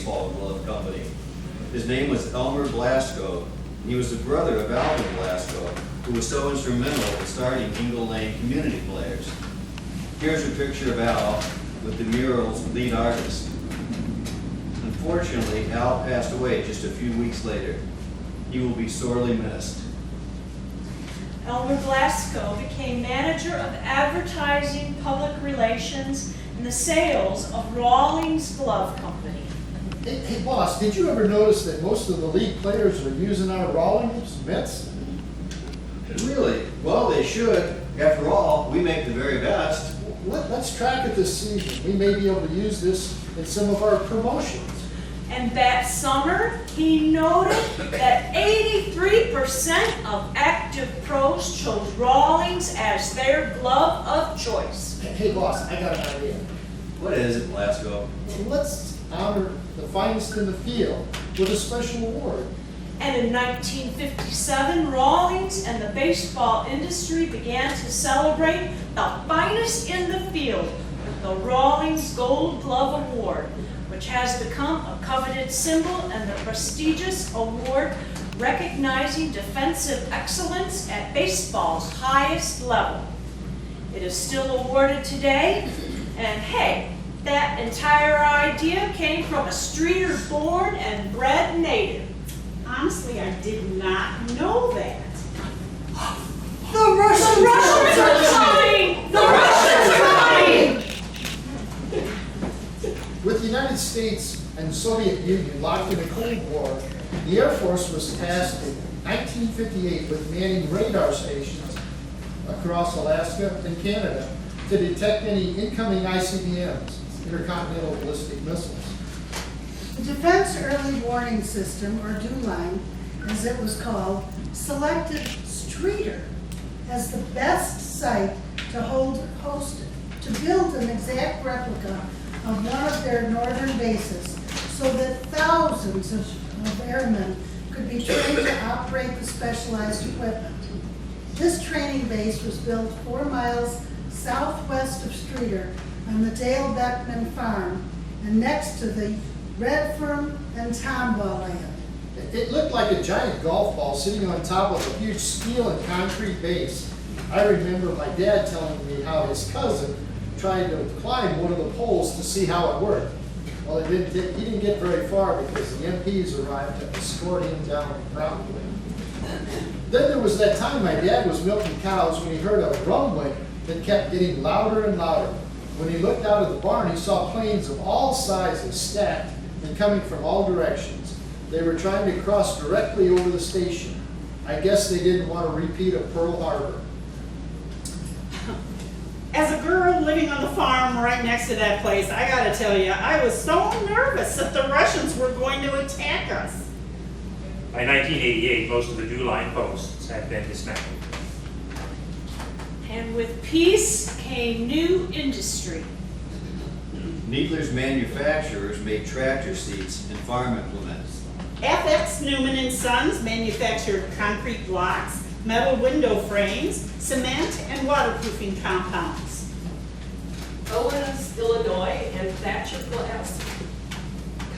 baseball glove company. His name was Elmer Blasco. He was the brother of Alvin Blasco, who was so instrumental in starting Ingle Lane Community Players. Here's a picture of Al with the Mural's lead artist. Unfortunately, Al passed away just a few weeks later. He will be sorely missed. Elmer Blasco became manager of advertising, public relations, and the sales of Rawlings Glove Company. Hey, boss, did you ever notice that most of the league players are using our Rawlings mitts? Really? Well, they should. After all, we make the very best. Let's track it this season. We may be able to use this in some of our promotions. And that summer, he noted that 83% of active pros chose Rawlings as their glove of choice. Hey, boss, I got an idea. What is it, Blasco? Let's honor the finest in the field with a special award. And in 1957, Rawlings and the baseball industry began to celebrate the finest in the field with the Rawlings Gold Glove Award, which has become a coveted symbol and the prestigious award recognizing defensive excellence at baseball's highest level. It is still awarded today, and hey, that entire idea came from a Streator born and bred native. Honestly, I did not know that. The Russians are coming! The Russians are coming! With the United States and Soviet Union locked in a Cold War, the Air Force was tasked in 1958 with manning radar stations across Alaska and Canada to detect any incoming ICBMs, intercontinental ballistic missiles. The Defense Early Warning System, or DEWLINE, as it was called, selected Streator as the best site to build an exact replica of one of their northern bases so that thousands of airmen could be trained to operate the specialized equipment. This training base was built 4 miles southwest of Streator on the Dale Beckman farm and next to the Redfern and Tomball land. It looked like a giant golf ball sitting on top of a huge steel and concrete base. I remember my dad telling me how his cousin tried to climb one of the poles to see how it worked. Well, he didn't get very far because the MPs arrived to escort him down the mountain. Then there was that time my dad was milking cows when he heard a rumbling that kept getting louder and louder. When he looked out of the barn, he saw planes of all sizes stacked and coming from all directions. They were trying to cross directly over the station. I guess they didn't want to repeat of Pearl Harbor. As a girl living on the farm right next to that place, I gotta tell you, I was so nervous that the Russians were going to attack us. By 1988, most of the DEWLINE posts had been dismantled. And with peace came new industry. Needler's manufacturers make tractor seats and farm implements. FX Newman and Sons manufactured concrete blocks, metal window frames, cement, and waterproofing compounds. Owens, Illinois, and Thatcher Glass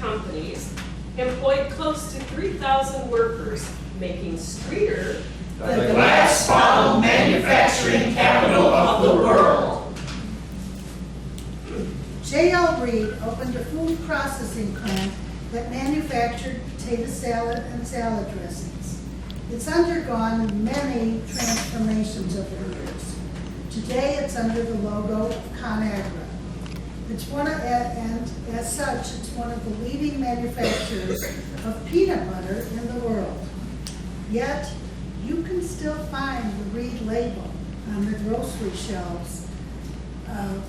companies employed close to 3,000 workers, making Streator the glass bottle manufacturing capital of the world. J.L. Reed opened a food processing plant that manufactured potato salad and salad dressings. It's undergone many transformations over the years. Today it's under the logo of ConAgra. And as such, it's one of the leading manufacturers of peanut butter in the world. Yet, you can still find the Reed label on the grocery shelves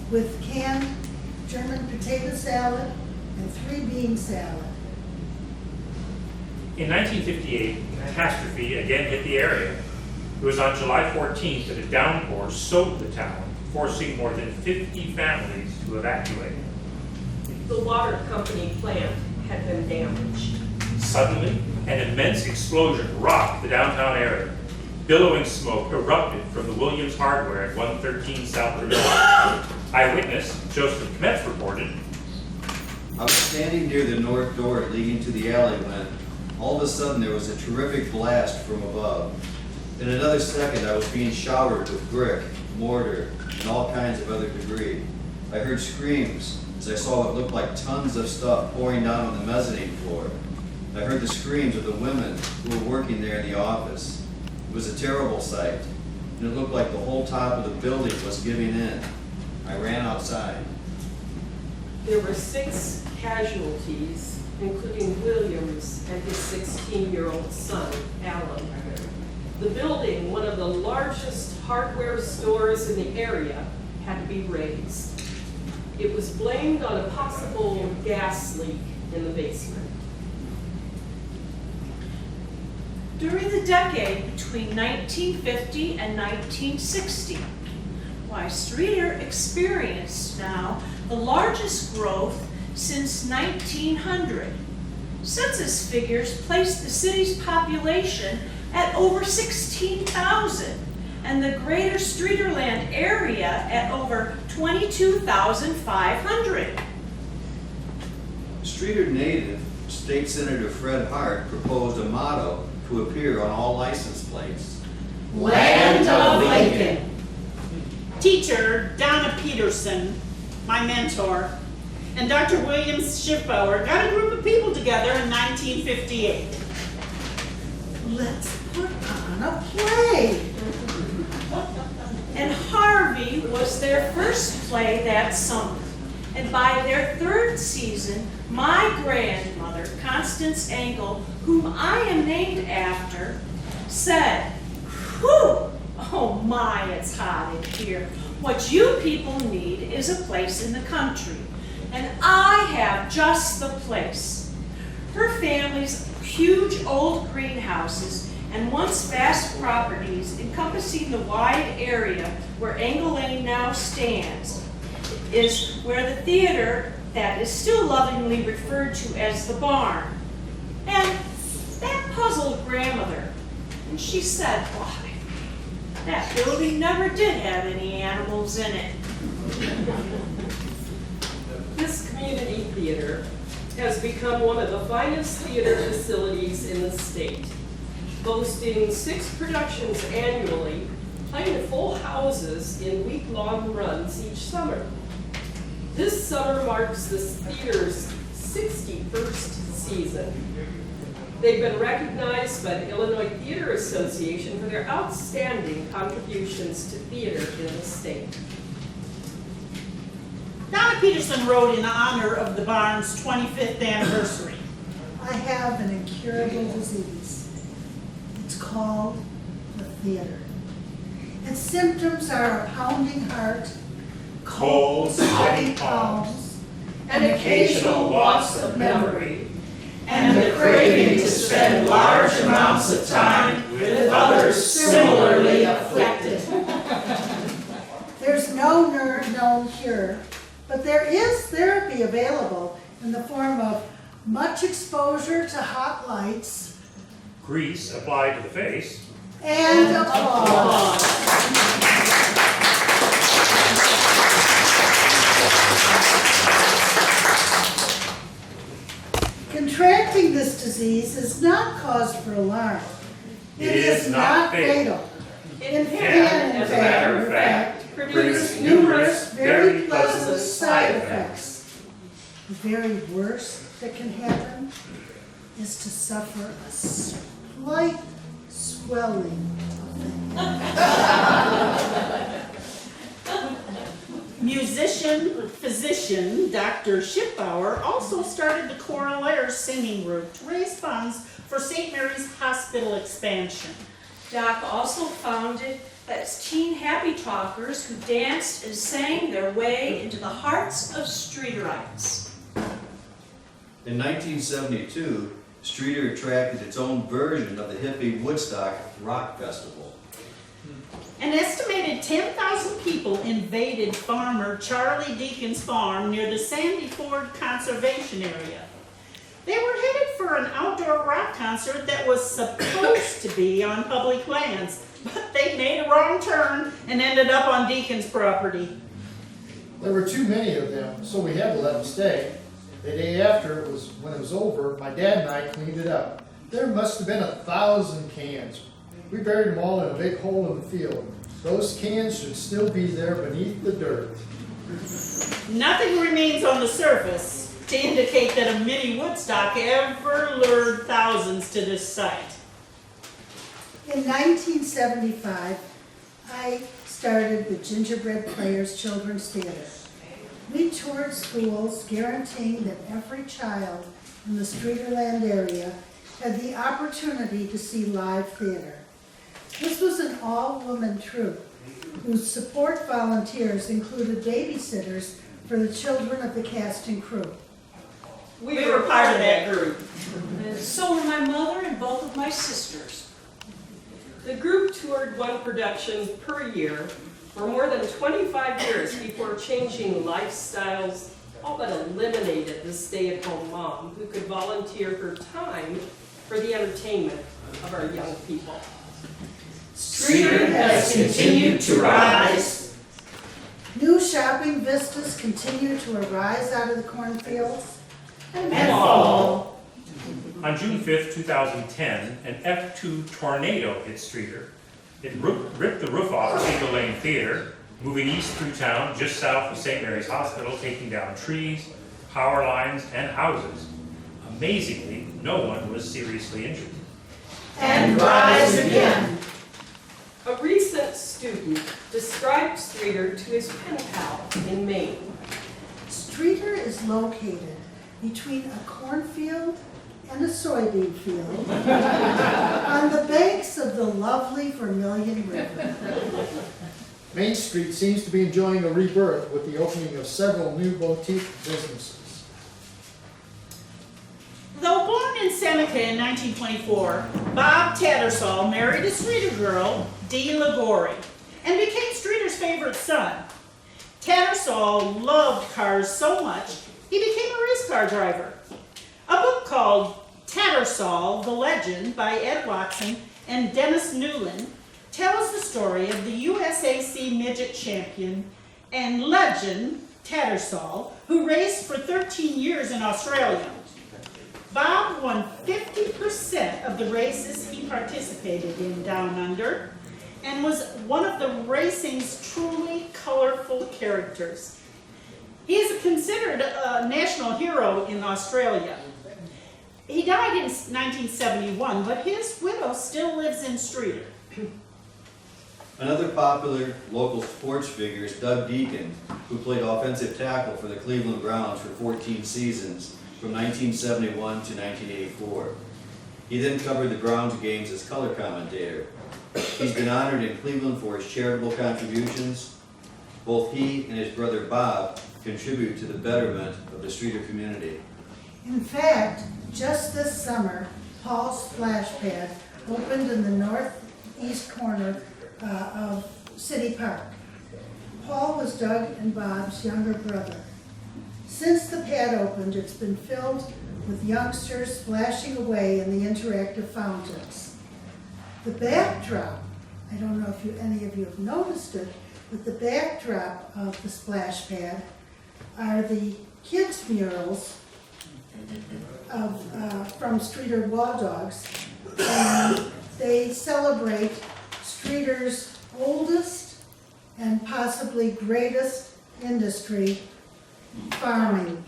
with canned German potato salad and 3-bean salad. In 1958, a catastrophe again hit the area. It was on July 14th that a downpour soaked the town, forcing more than 50 families to evacuate. The water company plant had been damaged. Suddenly, an immense explosion rocked the downtown area. Billowing smoke erupted from the Williams Hardware at 113 South Route. Eyewitness Joseph Kmetz reported, I was standing near the north door leading to the alley when, all of a sudden, there was a terrific blast from above. In another second, I was being showered with brick, mortar, and all kinds of other debris. I heard screams as I saw what looked like tons of stuff pouring down on the mezzanine floor. I heard the screams of the women who were working there in the office. It was a terrible sight, and it looked like the whole top of the building was giving in. I ran outside. There were 6 casualties, including Williams and his 16-year-old son, Alan. The building, one of the largest hardware stores in the area, had to be razed. It was blamed on a possible gas leak in the basement. During the decade between 1950 and 1960, Streator experienced now the largest growth since 1900. Census figures placed the city's population at over 16,000 and the greater Streatorland area at over 22,500. Streator native, State Senator Fred Hart proposed a motto to appear on all license plates. Land of Lincoln. Teacher Donna Peterson, my mentor, and Dr. William Schiffbauer got a group of people together in 1958. Let's put on a play. And Harvey was their first play that summer. And by their 3rd season, my grandmother, Constance Engel, whom I am named after, said, "Whew, oh my, it's hot in here. What you people need is a place in the country. And I have just the place." Her family's huge old greenhouses and once vast properties encompassing the wide area where Engel Lane now stands is where the theater that is still lovingly referred to as the barn. And that puzzled grandmother. And she said, "Why, that building never did have any animals in it." This community theater has become one of the finest theater facilities in the state, boasting 6 productions annually, playing full houses in week-long runs each summer. This summer marks this theater's 61st season. They've been recognized by the Illinois Theater Association for their outstanding contributions to theater in the state. Donna Peterson wrote in honor of the barn's 25th anniversary. I have an incurable disease. It's called the theater. Its symptoms are a pounding heart, Cold, sweaty palms, and occasional loss of memory, and the craving to spend large amounts of time with others similarly afflicted. There's no known cure, but there is therapy available in the form of much exposure to hot lights Grease applied to the face. and applause. Contracting this disease is not cause for alarm. It is not fatal. It can, as a matter of fact, produce numerous, very pleasant side effects. The very worst that can happen is to suffer a slight swelling of Musician, physician, Dr. Schiffbauer also started the Choral Air singing group to raise funds for St. Mary's Hospital expansion. Doc also founded as teen happy talkers who danced and sang their way into the hearts of Streatorites. In 1972, Streator attracted its own version of the hippie Woodstock Rock Festival. An estimated 10,000 people invaded farmer Charlie Deacon's farm near the Sandy Ford Conservation Area. They were headed for an outdoor rock concert that was supposed to be on public lands, but they made a wrong turn and ended up on Deacon's property. There were too many of them, so we had to let them stay. The day after when it was over, my dad and I cleaned it up. There must have been 1,000 cans. We buried them all in a big hole in the field. Those cans should still be there beneath the dirt. Nothing remains on the surface to indicate that a mini Woodstock ever lured thousands to this site. In 1975, I started the Gingerbread Players Children's Theater. We toured schools guaranteeing that every child in the Streeterland area had the opportunity to see live theater. This was an all-woman troupe whose support volunteers included babysitters for the children of the cast and crew. We were part of that group. And so were my mother and both of my sisters. The group toured one production per year for more than 25 years before changing lifestyles, all but eliminated the stay-at-home mom who could volunteer her time for the entertainment of our young people. Streator has continued to rise. New shopping vistas continue to arise out of the cornfields. And fall. On June 5th, 2010, an F2 tornado hit Streator. It ripped the roof off Eagle Lane Theater, moving east through town just south of St. Mary's Hospital, taking down trees, power lines, and houses. Amazingly, no one was seriously injured. And rise again. A recent student described Streator to his pen pal in Maine. Streator is located between a cornfield and a soybean field on the banks of the lovely Vermilion River. Main Street seems to be enjoying a rebirth with the opening of several new boutique businesses. Though born in Seneca in 1924, Bob Tattersall married a Streator girl, Dee Lagori, and became Streator's favorite son. Tattersall loved cars so much, he became a race car driver. A book called Tattersall, the Legend by Ed Watson and Dennis Newland tells the story of the USAC midget champion and legend Tattersall, who raced for 13 years in Australia. Bob won 50% of the races he participated in down under and was one of the racing's truly colorful characters. He is considered a national hero in Australia. He died in 1971, but his widow still lives in Streator. Another popular local sports figure is Doug Deacon, who played offensive tackle for the Cleveland Browns for 14 seasons, from 1971 to 1984. He then covered the Browns games as color commentator. He's been honored in Cleveland for his charitable contributions. Both he and his brother Bob contribute to the betterment of the Streator community. In fact, just this summer, Paul's Splash Pad opened in the northeast corner of City Park. Paul was Doug and Bob's younger brother. Since the pad opened, it's been filled with youngsters splashing away in the interactive fountains. The backdrop, I don't know if any of you have noticed it, but the backdrop of the splash pad are the kids' murals from Streator Wall Dogs. And they celebrate Streator's oldest and possibly greatest industry, farming.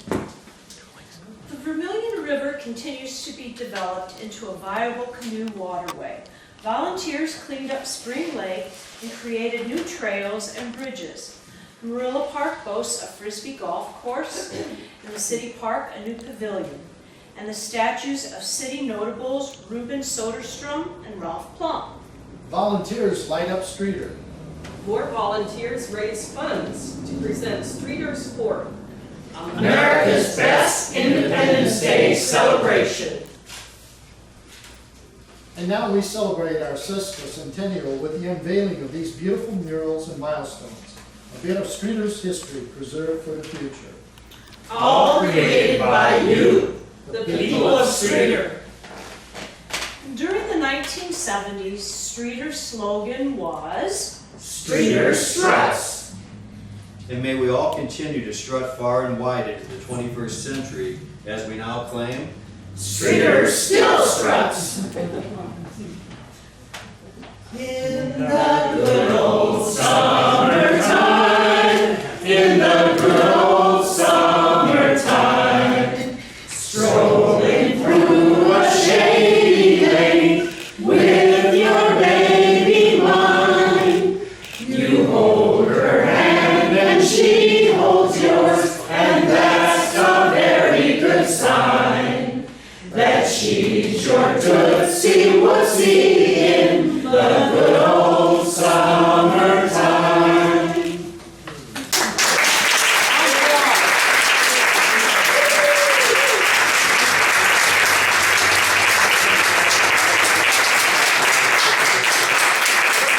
The Vermilion River continues to be developed into a viable canoe waterway. Volunteers cleaned up Spring Lake and created new trails and bridges. Mural Park boasts a frisbee golf course, and the city park a new pavilion, and the statues of city notables Reuben Soderstrom and Ralph Plum. Volunteers light up Streator. More volunteers raise funds to present Streator's Fourth, America's best Independence Day celebration. And now we celebrate our sesquicentennial with the unveiling of these beautiful murals and milestones. A bit of Streator's history preserved for the future. All created by you, the people of Streator. During the 1970s, Streator's slogan was Streator Struts. And may we all continue to strut far and wide into the 21st century as we now claim Streator still struts. In the Good old summertime, in the good old summertime, strolling through a shady lane with your baby mine. You hold her hand and she holds yours, and that's a very good sign that she's your tootsie wootsie in the good old summertime.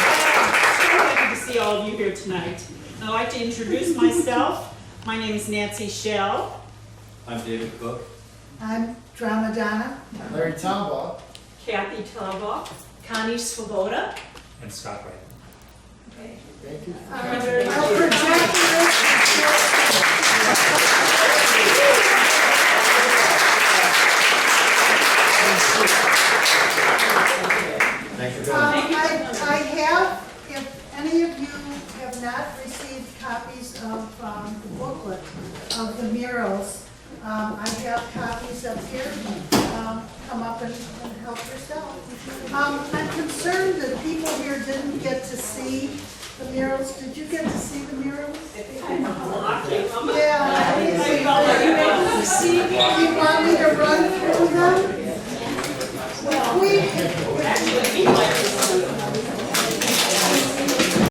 Happy to see all of you here tonight. I'd like to introduce myself. My name is Nancy Shell. I'm David Cook. I'm Drama Donna. Larry Tombaugh. Kathy Tombach. Connie Svoboda. And Scott Wright. Thank you. I'll project Thanks for coming. I have, if any of you have not received copies of the booklet of the murals, I have copies up here. Come up and help yourself. I'm concerned that people here didn't get to see the murals. Did you get to see the murals? Yeah. You able to see? Do you want me to run through